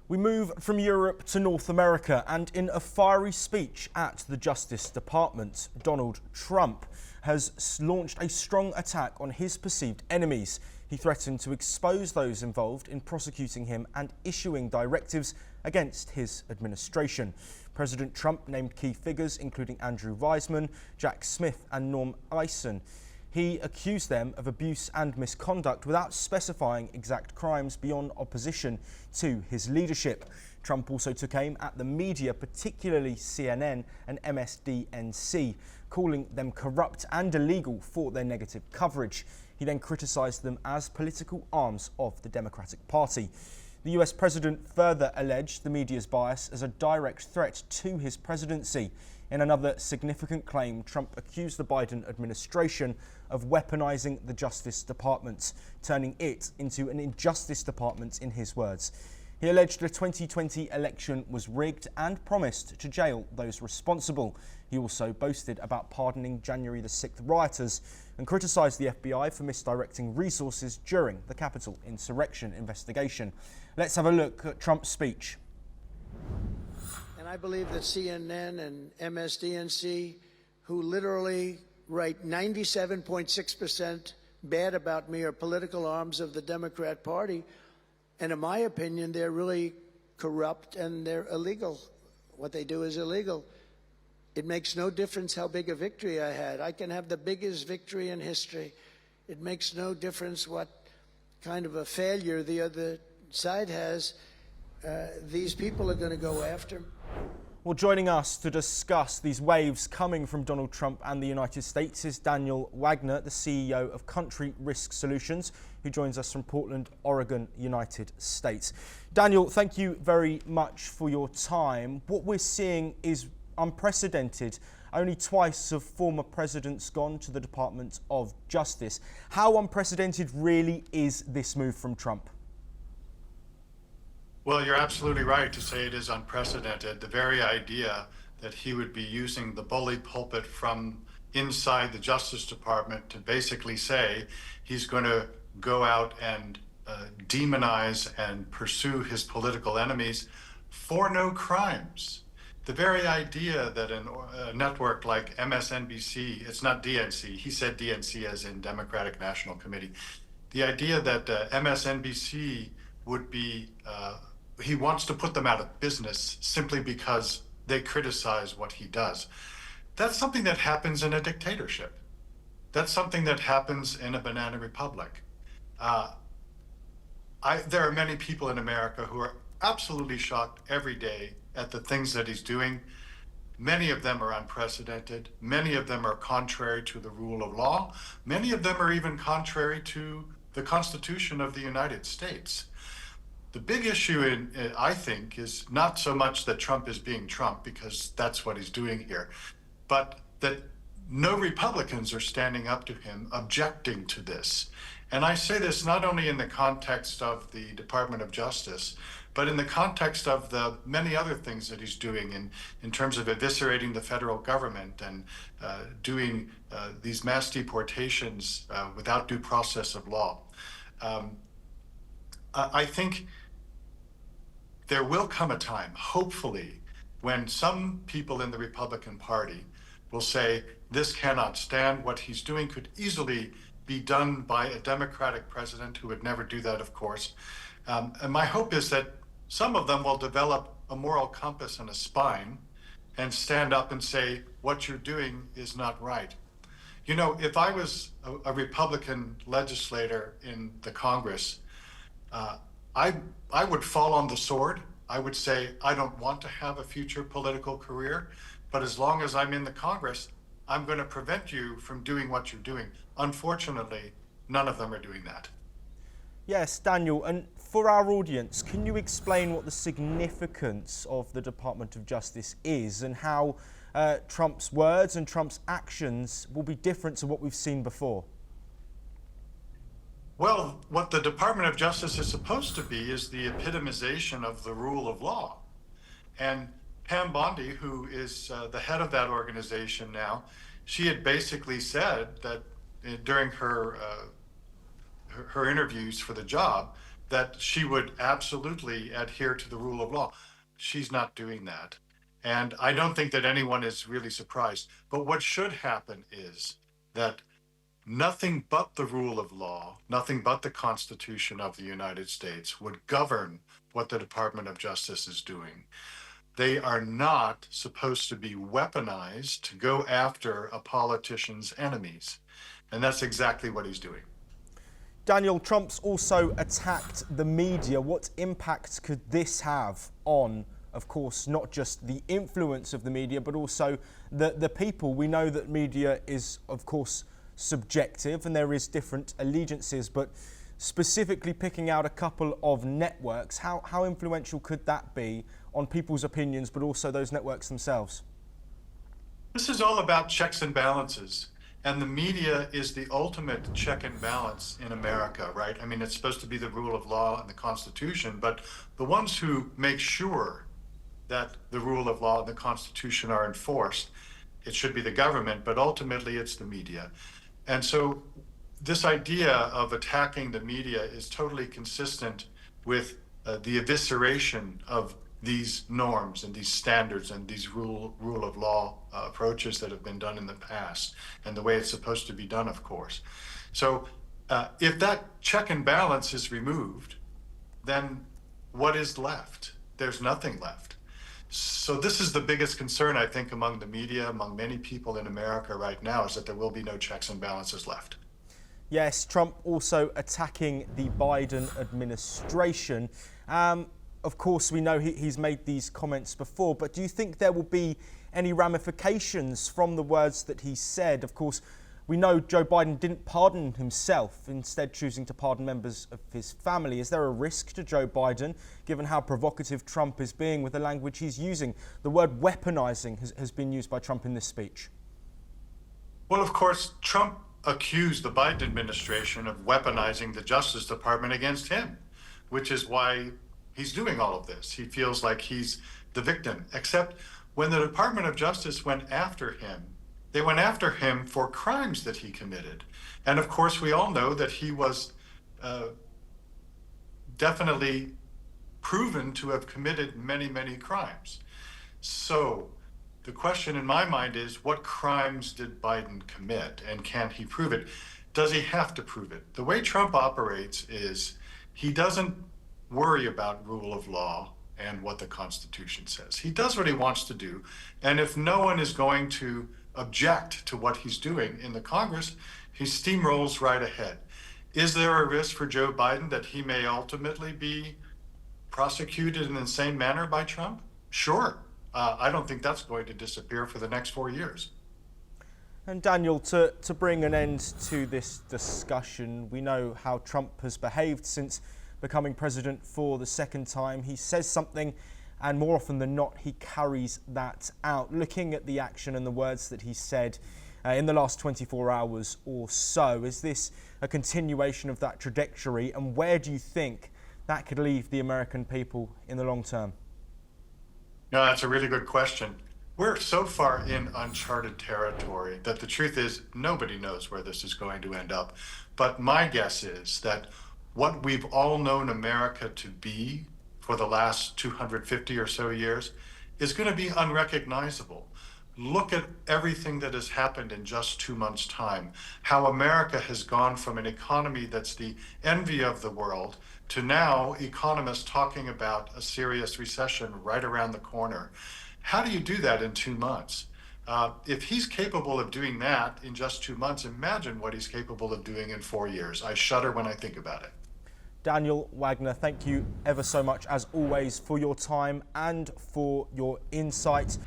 We move from Europe to North America, and in a fiery speech at the Justice Department, Donald Trump has launched a strong attack on his perceived enemies. He threatened to expose those involved in prosecuting him and issuing directives against his administration. President Trump named key figures including Andrew Weissman, Jack Smith and Norm Eisen. He accused them of abuse and misconduct without specifying exact crimes beyond opposition to his leadership. Trump also took aim at the media, particularly CNN and MSDNC, calling them corrupt and illegal for their negative coverage. He then criticised them as political arms of the Democratic Party. The US president further alleged the media's bias as a direct threat to his presidency. In another significant claim, Trump accused the Biden administration of weaponizing the Justice Department, turning it into an injustice department, in his words. He alleged the 2020 election was rigged and promised to jail those responsible. He also boasted about pardoning January the 6th rioters and criticised the FBI for misdirecting resources during the Capitol insurrection investigation. Let's have a look at Trump's speech. And I believe that CNN and MSDNC, who literally write 97.6% bad about me, are political arms of the Democrat Party. And in my opinion, they're really corrupt and they're illegal. What they do is illegal. It makes no difference how big a victory I had. I can have the biggest victory in history. It makes no difference what kind of a failure the other side has. These people are going to go after me. Well, joining us to discuss these waves coming from Donald Trump and the United States is Daniel Wagner, the CEO of Country Risk Solutions, who joins us from Portland, Oregon, United States. Daniel, thank you very much for your time. What we're seeing is unprecedented. Only twice have former presidents gone to the Department of Justice. How unprecedented really is this move from Trump? Well, you're absolutely right to say it is unprecedented. The very idea that he would be using the bully pulpit from inside the Justice Department to basically say he's going to go out and demonize and pursue his political enemies for no crimes. The very idea that a network like MSNBC, it's not DNC, he said DNC as in Democratic National Committee. The idea that MSNBC would be he wants to put them out of business simply because they criticize what he does. That's something that happens in a dictatorship. That's something that happens in a banana republic. There are many people in America who are absolutely shocked every day at the things that he's doing. Many of them are unprecedented. Many of them are contrary to the rule of law. Many of them are even contrary to the Constitution of the United States. The big issue, I think, is not so much that Trump is being Trump, because that's what he's doing here, but that no Republicans are standing up to him, objecting to this. And I say this not only in the context of the Department of Justice, but in the context of the many other things that he's doing in terms of eviscerating the federal government and doing these mass deportations without due process of law. I think there will come a time, hopefully, when some people in the Republican Party will say, this cannot stand. What he's doing could easily be done by a Democratic president who would never do that, of course. And my hope is that some of them will develop a moral compass and a spine and stand up and say, what you're doing is not right. You know, if I was a Republican legislator in the Congress, I would fall on the sword. I would say, I don't want to have a future political career, but as long as I'm in the Congress, I'm going to prevent you from doing what you're doing. Unfortunately, none of them are doing that. Yes, Daniel, and for our audience, can you explain what the significance of the Department of Justice is and how Trump's words and Trump's actions will be different to what we've seen before? Well, what the Department of Justice is supposed to be is the epitomization of the rule of law. And Pam Bondi, who is the head of that organization now, she had basically said that during her interviews for the job, that she would absolutely adhere to the rule of law. She's not doing that. And I don't think that anyone is really surprised. But what should happen is that nothing but the rule of law, nothing but the Constitution of the United States would govern what the Department of Justice is doing. They are not supposed to be weaponized to go after a politician's enemies. And that's exactly what he's doing. Daniel, Trump's also attacked the media. What impact could this have on, of course, not just the influence of the media, but also the people? We know that media is, of course, subjective and there is different allegiances, but specifically picking out a couple of networks, how influential could that be on people's opinions, but also those networks themselves? This is all about checks and balances. And the media is the ultimate check and balance in America, right? I mean, it's supposed to be the rule of law and the Constitution, but the ones who make sure that the rule of law and the Constitution are enforced, it should be the government, but ultimately it's the media. And so this idea of attacking the media is totally consistent with the evisceration of these norms and these standards and these rule of law approaches that have been done in the past and the way it's supposed to be done, of course. So if that check and balance is removed, then what is left? There's nothing left. So this is the biggest concern, I think, among the media, among many people in America right now, is that there will be no checks and balances left. Yes, Trump also attacking the Biden administration. Of course, we know he's made these comments before, but do you think there will be any ramifications from the words that he said? Of course, we know Joe Biden didn't pardon himself, instead choosing to pardon members of his family. Is there a risk to Joe Biden, given how provocative Trump is being with the language he's using? The word weaponizing has been used by Trump in this speech. Well, of course, Trump accused the Biden administration of weaponizing the Justice Department against him, which is why he's doing all of this. He feels like he's the victim, except when the Department of Justice went after him, they went after him for crimes that he committed. And of course, we all know that he was definitely proven to have committed many, many crimes. So the question in my mind is, what crimes did Biden commit, and can he prove it? Does he have to prove it? The way Trump operates is he doesn't worry about rule of law and what the Constitution says. He does what he wants to do, and if no one is going to object to what he's doing in the Congress, he steamrolls right ahead. Is there a risk for Joe Biden that he may ultimately be prosecuted in the same manner by Trump? Sure. I don't think that's going to disappear for the next 4 years. And Daniel, to bring an end to this discussion, we know how Trump has behaved since becoming president for the second time. He says something, and more often than not, he carries that out. Looking at the action and the words that he said in the last 24 hours or so, is this a continuation of that trajectory? And where do you think that could leave the American people in the long term? No, that's a really good question. We're so far in uncharted territory that the truth is nobody knows where this is going to end up. But my guess is that what we've all known America to be for the last 250 or so years is going to be unrecognizable. Look at everything that has happened in just 2 months' time, how America has gone from an economy that's the envy of the world to now economists talking about a serious recession right around the corner. How do you do that in 2 months? If he's capable of doing that in just 2 months, imagine what he's capable of doing in 4 years. I shudder when I think about it. Daniel Wagner, thank you ever so much, as always, for your time and for your insight.